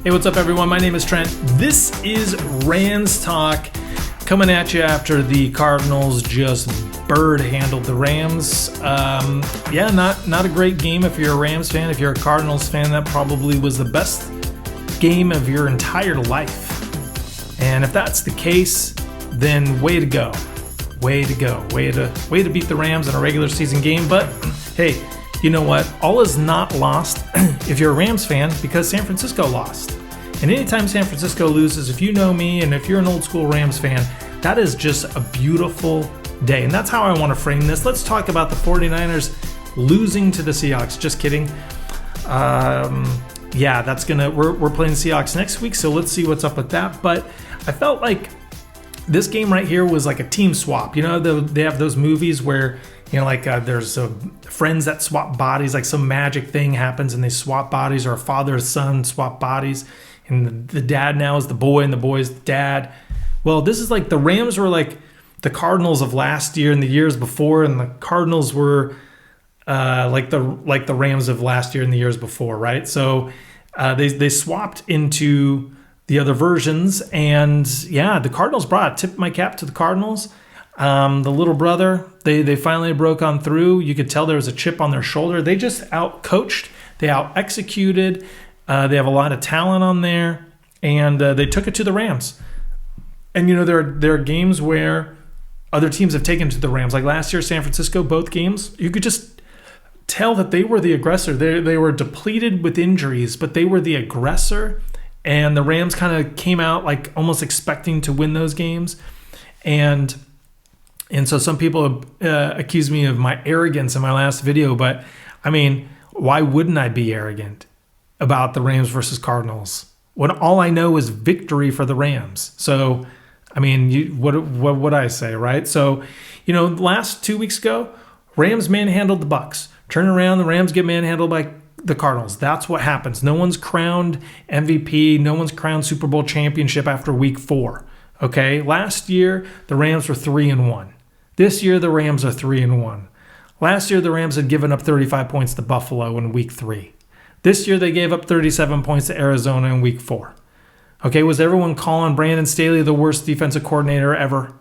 Hey, what's up, everyone? My name is Trent. This is Rams Talk, coming at you after the Cardinals just bird-handled the Rams. Not a great game if you're a Rams fan. If you're a Cardinals fan, that probably was the best game of your entire life. And if that's the case, then way to go. Way to go. Way to beat the Rams in a regular season game. But hey, you know what? All is not lost if you're a Rams fan, because San Francisco lost. And anytime San Francisco loses, if you know me and if you're an old school Rams fan, that is just a beautiful day. And that's how I want to frame this. Let's talk about the 49ers losing to the Seahawks. Just kidding. We're playing the Seahawks next week, so let's see what's up with that. But I felt like this game right here was like a team swap. You know, they have those movies where, you know, there's friends that swap bodies, like some magic thing happens and they swap bodies, or a father and son swap bodies, and the dad now is the boy and the boy is the dad. Well, this is like the Rams were like the Cardinals of last year and the years before, and the Cardinals were like the Rams of last year and the years before, right? So they swapped into the other versions, and yeah, the Cardinals tip my cap to the Cardinals. The little brother, they finally broke on through. You could tell there was a chip on their shoulder. They just out-coached. They out-executed. They have a lot of talent on there, and they took it to the Rams. And, you know, there are games where other teams have taken it to the Rams. Like last year, San Francisco, both games, you could just tell that they were the aggressor. They were depleted with injuries, but they were the aggressor. And the Rams kind of came out like almost expecting to win those games. And so some people accuse me of my arrogance in my last video, but I mean, why wouldn't I be arrogant about the Rams versus Cardinals when all I know is victory for the Rams? So, I mean, what would I say, right? So, you know, last 2 weeks ago, Rams manhandled the Bucs. Turn around, the Rams get manhandled by the Cardinals. That's what happens. No one's crowned MVP. No one's crowned Super Bowl championship after week 4. Okay, last year the Rams were 3-1. This year the Rams are 3-1. Last year the Rams had given up 35 points to Buffalo in week 3. This year they gave up 37 points to Arizona in week 4. Okay, was everyone calling Brandon Staley the worst defensive coordinator ever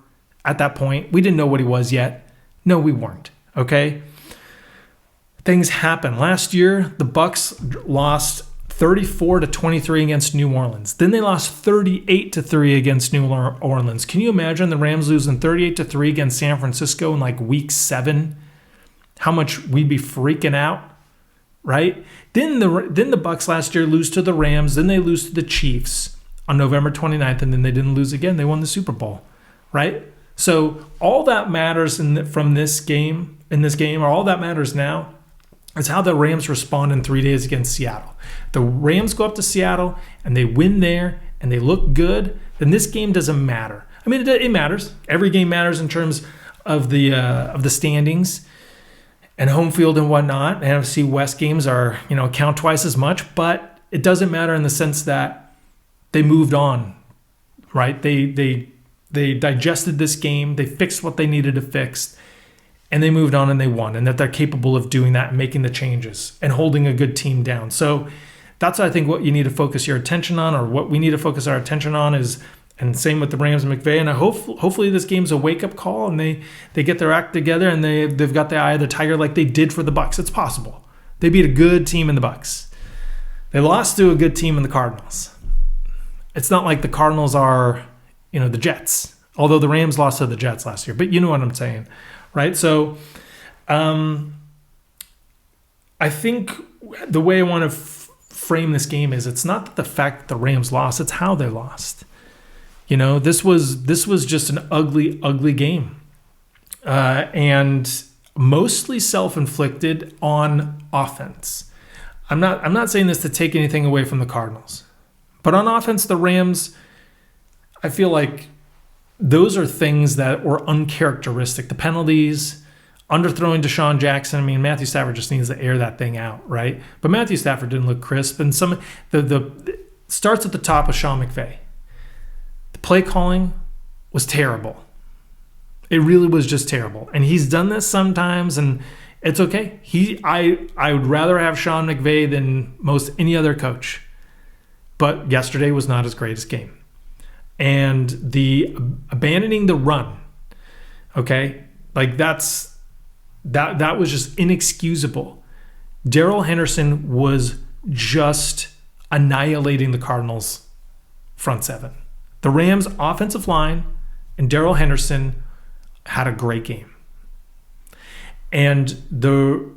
at that point? We didn't know what he was yet. No, we weren't. Okay, things happen. Last year the Bucs lost 34-23 against New Orleans. Then they lost 38-3 against New Orleans. Can you imagine the Rams losing 38-3 against San Francisco in like week 7? How much we'd be freaking out, right? Then the Bucs last year lose to the Rams. Then they lose to the Chiefs on November 29th, and then they didn't lose again. They won the Super Bowl, right? So all that matters from this game, or all that matters now, is how the Rams respond in 3 days against Seattle. The Rams go up to Seattle and they win there and they look good, then this game doesn't matter. I mean, it matters. Every game matters in terms of the standings and home field and whatnot. NFC West games are, you know, count twice as much, but it doesn't matter in the sense that they moved on, right? They digested this game. They fixed what they needed to fix. And they moved on and they won, and that they're capable of doing that and making the changes and holding a good team down. So that's, I think, what you need to focus your attention on, or what we need to focus our attention on is, and same with the Rams and McVay. And I hopefully this game's a wake-up call and they get their act together and they've got the eye of the tiger like they did for the Bucs. It's possible. They beat a good team in the Bucs. They lost to a good team in the Cardinals. It's not like the Cardinals are, you know, the Jets, although the Rams lost to the Jets last year. But you know what I'm saying. Right, so I think the way I want to frame this game is, it's not that the fact that the Rams lost, it's how they lost. You know, this was just an ugly, ugly game, and mostly self-inflicted on offense. I'm not saying this to take anything away from the Cardinals, but on offense, the Rams, I feel like those are things that were uncharacteristic. The penalties, underthrowing Deshaun Jackson. I mean, Matthew Stafford just needs to air that thing out, right? But Matthew Stafford didn't look crisp. And the starts at the top of Sean McVay. The play calling was terrible. It really was just terrible. And he's done this sometimes, and it's okay. I would rather have Sean McVay than most any other coach. but yesterday was not his greatest game. And the abandoning the run, okay, like that was just inexcusable. Darrell Henderson was just annihilating the Cardinals' front seven. The Rams' offensive line and Darrell Henderson had a great game. And the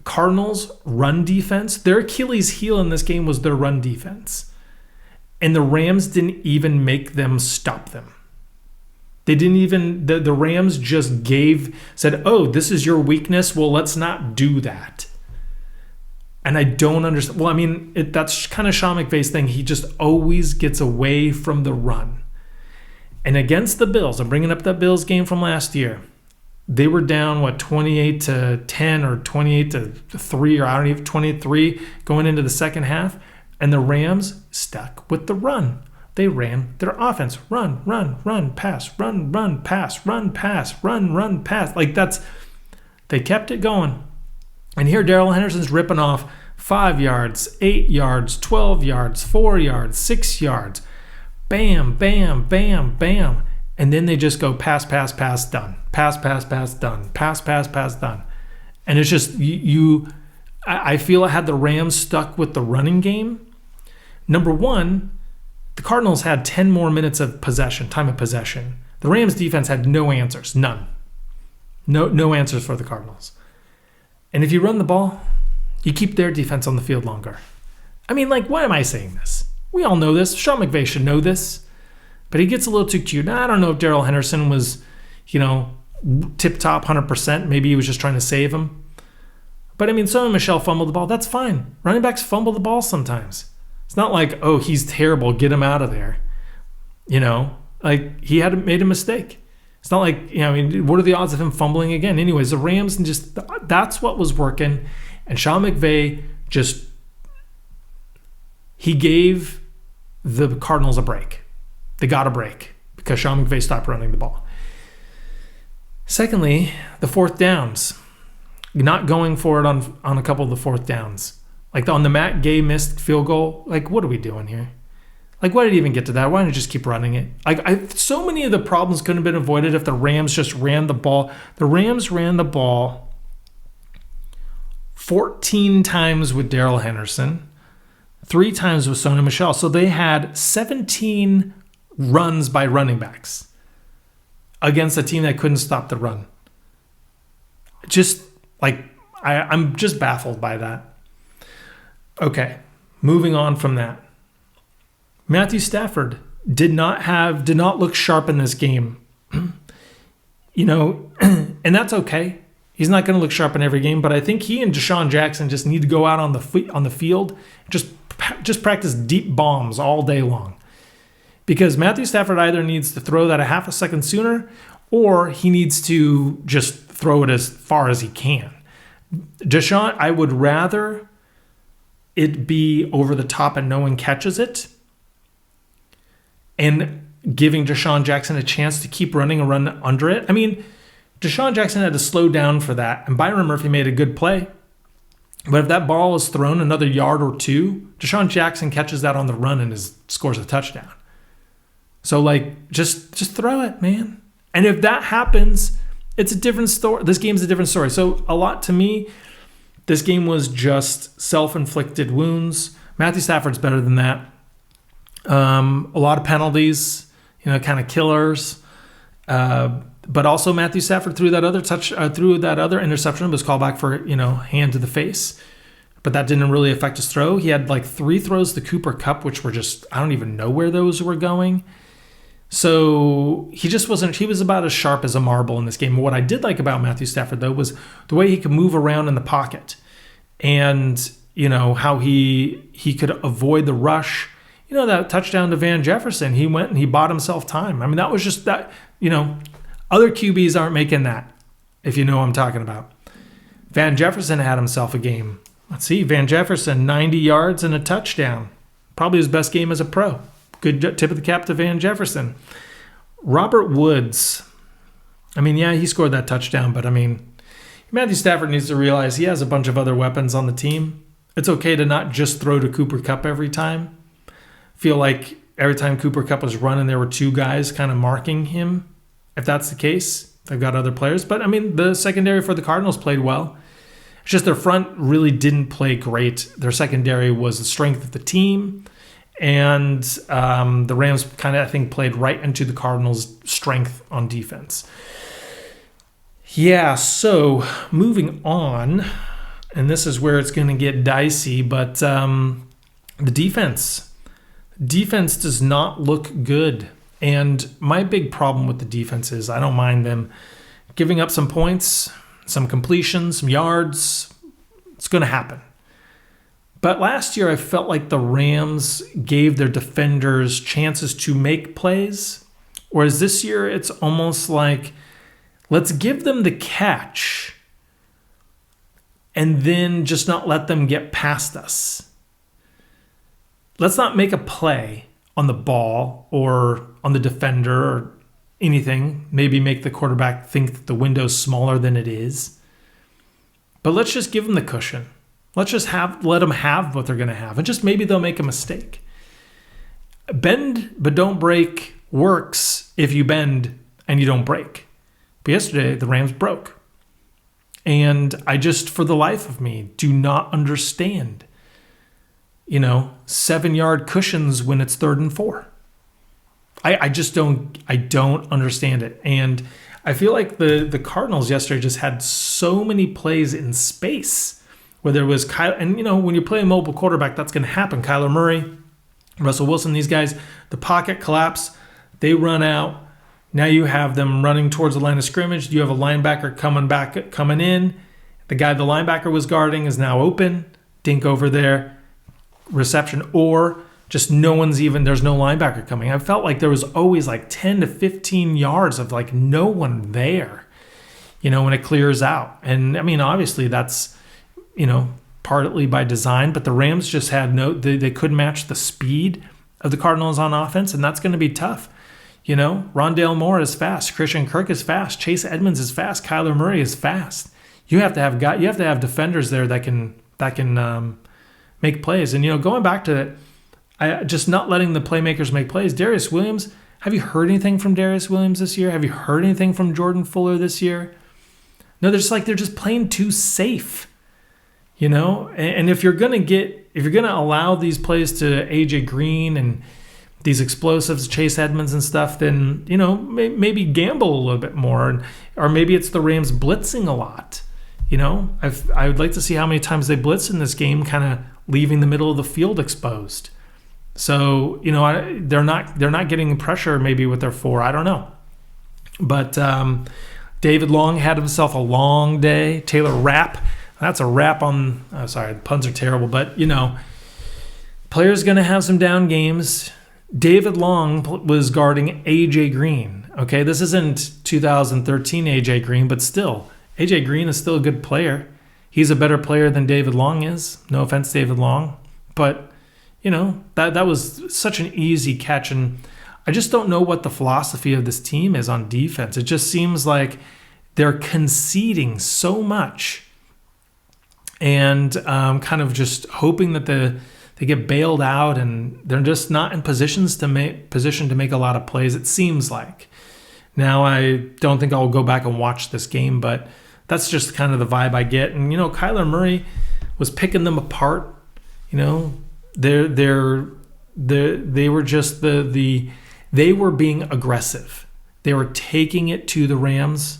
Cardinals' run defense, their Achilles heel in this game was their run defense. And the Rams didn't even make them stop them. They didn't even, the Rams just said, oh, this is your weakness. Well, let's not do that. And I don't understand. Well, I mean, that's kind of Sean McVay's thing. He just always gets away from the run. And against the Bills, I'm bringing up that Bills game from last year. They were down, 28-10 or 28-3 or I don't even, 23 going into the second half. And the Rams stuck with the run. They ran their offense. Run, pass, run, pass, run, pass, run, pass. Like they kept it going. And here Darrell Henderson's ripping off 5 yards, 8 yards, 12 yards, 4 yards, 6 yards. Bam, bam, bam, bam. And then they just go pass, done. Pass, done. Pass, done. And it's just, I feel I had the Rams stuck with the running game. Number one, the Cardinals had 10 more minutes of time of possession. The Rams defense had no answers, none. No answers for the Cardinals. And if you run the ball, you keep their defense on the field longer. I mean, why am I saying this? We all know this. Sean McVay should know this. But he gets a little too cute. Now, I don't know if Darrell Henderson was, tip-top 100%. Maybe he was just trying to save him. But, I mean, Sony Michel fumbled the ball. That's fine. Running backs fumble the ball sometimes. It's not like, oh, he's terrible, get him out of there. He made a mistake. It's not like, what are the odds of him fumbling again? Anyways, the Rams, that's what was working. And Sean McVay he gave the Cardinals a break. They got a break because Sean McVay stopped running the ball. Secondly, the fourth downs. Not going for it on a couple of the fourth downs. On the Matt Gay missed field goal, what are we doing here? Why did he even get to that? Why didn't he just keep running it? So many of the problems couldn't have been avoided if the Rams just ran the ball. The Rams ran the ball 14 times with Darrell Henderson, 3 times with Sony Michel. So they had 17 runs by running backs against a team that couldn't stop the run. I'm just baffled by that. Okay, moving on from that. Matthew Stafford did not look sharp in this game. And that's okay. He's not going to look sharp in every game, but I think he and Deshaun Jackson just need to go out on the field, just practice deep bombs all day long. Because Matthew Stafford either needs to throw that a half a second sooner, or he needs to just throw it as far as he can. Deshaun, I would rather it be over the top and no one catches it, and giving Deshaun Jackson a chance to keep running and run under it. I mean, Deshaun Jackson had to slow down for that, and Byron Murphy made a good play. But if that ball is thrown another yard or two, Deshaun Jackson catches that on the run and scores a touchdown. So, just throw it, man. And if that happens, it's a different story. This game's a different story. So, to me, this game was just self-inflicted wounds. Matthew Stafford's better than that. A lot of penalties, kind of killers. But also Matthew Stafford threw that other interception. It was called back for, hand to the face. But that didn't really affect his throw. He had 3 throws to Cooper Kupp, which were just, I don't even know where those were going. So he just wasn't, he was about as sharp as a marble in this game. What I did like about Matthew Stafford, though, was the way he could move around in the pocket. And, how he could avoid the rush. That touchdown to Van Jefferson, he went and he bought himself time. I mean, that was just that, other QBs aren't making that, if you know what I'm talking about. Van Jefferson had himself a game. Let's see, Van Jefferson, 90 yards and a touchdown. Probably his best game as a pro. Good tip of the cap to Van Jefferson. Robert Woods, he scored that touchdown, but Matthew Stafford needs to realize he has a bunch of other weapons on the team. It's okay to not just throw to Cooper Kupp every time. Feel like every time Cooper Kupp was running, there were two guys kind of marking him. If that's the case, they've got other players. But, I mean, the secondary for the Cardinals played well. It's just their front really didn't play great. Their secondary was the strength of the team. And the Rams kind of, I think, played right into the Cardinals' strength on defense. Yeah, so moving on, and this is where it's going to get dicey, but the defense does not look good. And my big problem with the defense is I don't mind them giving up some points, some completions, some yards. It's going to happen. But last year I felt like the Rams gave their defenders chances to make plays, whereas this year it's almost like, let's give them the catch and then just not let them get past us. Let's not make a play on the ball or on the defender or anything. Maybe make the quarterback think that the window's smaller than it is. But let's just give them the cushion. Let's just let them have what they're going to have. And just maybe they'll make a mistake. Bend but don't break works if you bend and you don't break. But yesterday, the Rams broke. And I just, for the life of me, do not understand, 7-yard cushions when it's 3rd and 4. I just don't understand it. And I feel like the Cardinals yesterday just had so many plays in space where there was Kyle, and when you play a mobile quarterback, that's going to happen. Kyler Murray, Russell Wilson, these guys, the pocket collapse, they run out. Now you have them running towards the line of scrimmage. You have a linebacker coming in. The guy the linebacker was guarding is now open. Dink over there. Reception. Or just there's no linebacker coming. I felt like there was always like 10 to 15 yards of like no one there, when it clears out. And I mean, obviously that's, partly by design, but the Rams just had they couldn't match the speed of the Cardinals on offense, and that's going to be tough. Rondale Moore is fast. Christian Kirk is fast. Chase Edmonds is fast. Kyler Murray is fast. You have to have defenders there that can make plays. And going back to that, just not letting the playmakers make plays. Darius Williams. Have you heard anything from Darius Williams this year? Have you heard anything from Jordan Fuller this year? No, they're just playing too safe. And if you're gonna allow these plays to AJ Green and these explosives, Chase Edmonds and stuff, then, maybe gamble a little bit more. Or maybe it's the Rams blitzing a lot. I would like to see how many times they blitz in this game, kind of leaving the middle of the field exposed. So, they're not getting pressure maybe with their 4. I don't know. But David Long had himself a long day. Taylor Rapp, that's a wrap on, sorry, the puns are terrible, but, players going to have some down games. David Long was guarding A.J. Green. Okay, this isn't 2013 A.J. Green, but still, A.J. Green is still a good player. He's a better player than David Long is. No offense, David Long. But, that was such an easy catch. And I just don't know what the philosophy of this team is on defense. It just seems like they're conceding so much and kind of just hoping that they get bailed out, and they're just not in position to make a lot of plays, it seems like. Now, I don't think I'll go back and watch this game, but that's just kind of the vibe I get. And, Kyler Murray was picking them apart. They were just they were being aggressive. They were taking it to the Rams,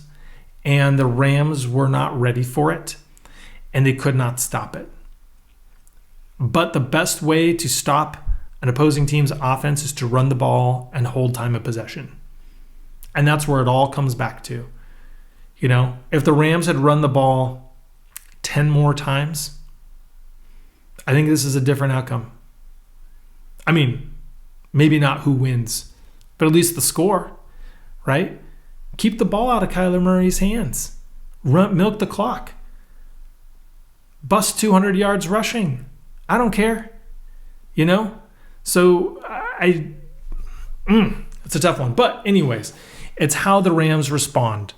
and the Rams were not ready for it, and they could not stop it. But the best way to stop an opposing team's offense is to run the ball and hold time of possession. And that's where it all comes back to. If the Rams had run the ball 10 more times, I think this is a different outcome. I mean, maybe not who wins, but at least the score, right? Keep the ball out of Kyler Murray's hands. Milk the clock. Bust 200 yards rushing. I don't care. So it's a tough one. But anyways, it's how the Rams respond.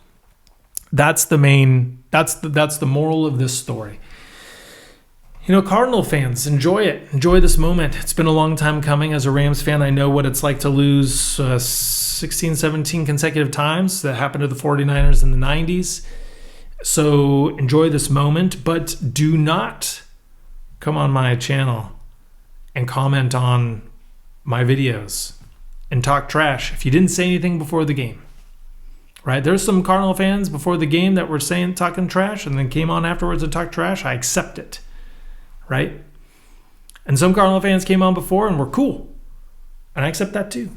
That's the moral of this story. Cardinal fans, enjoy it. Enjoy this moment. It's been a long time coming. As a Rams fan, I know what it's like to lose 16, 17 consecutive times. That happened to the 49ers in the 90s. So enjoy this moment, but do not come on my channel and comment on my videos and talk trash if you didn't say anything before the game. Right? There's some Cardinal fans before the game that were talking trash and then came on afterwards and talked trash. I accept it. Right? And some Cardinal fans came on before and were cool. And I accept that too.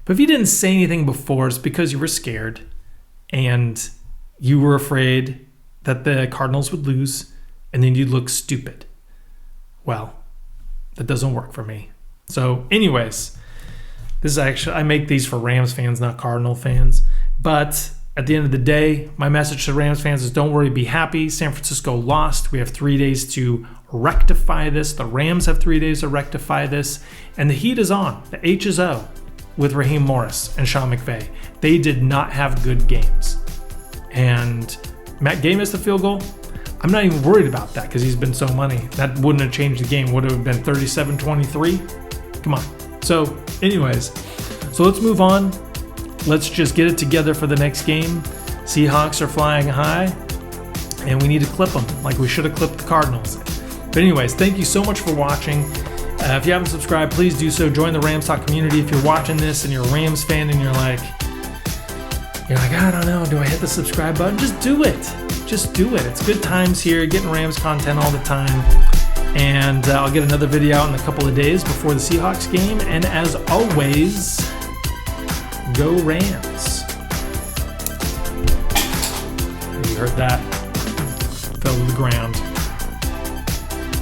But if you didn't say anything before, it's because you were scared and you were afraid that the Cardinals would lose and then you'd look stupid. Well, that doesn't work for me. So anyways, this is actually, I make these for Rams fans, not Cardinal fans. But at the end of the day, my message to Rams fans is don't worry, be happy. San Francisco lost. We have 3 days to rectify this. The Rams have 3 days to rectify this. And the heat is on. The H is O with Raheem Morris and Sean McVay. They did not have good games. And Matt Gay missed the field goal. I'm not even worried about that because he's been so money. That wouldn't have changed the game. Would it have been 37-23? Come on. So anyways, so let's move on. Let's just get it together for the next game. Seahawks are flying high, and we need to clip them like we should have clipped the Cardinals. But anyways, thank you so much for watching. If you haven't subscribed, please do so. Join the Rams Talk community. If you're watching this and you're a Rams fan and you're like, I don't know, do I hit the subscribe button? Just do it. Just do it. It's good times here, getting Rams content all the time. And I'll get another video out in a couple of days before the Seahawks game. And as always, go Rams. You heard that? Fell to the ground.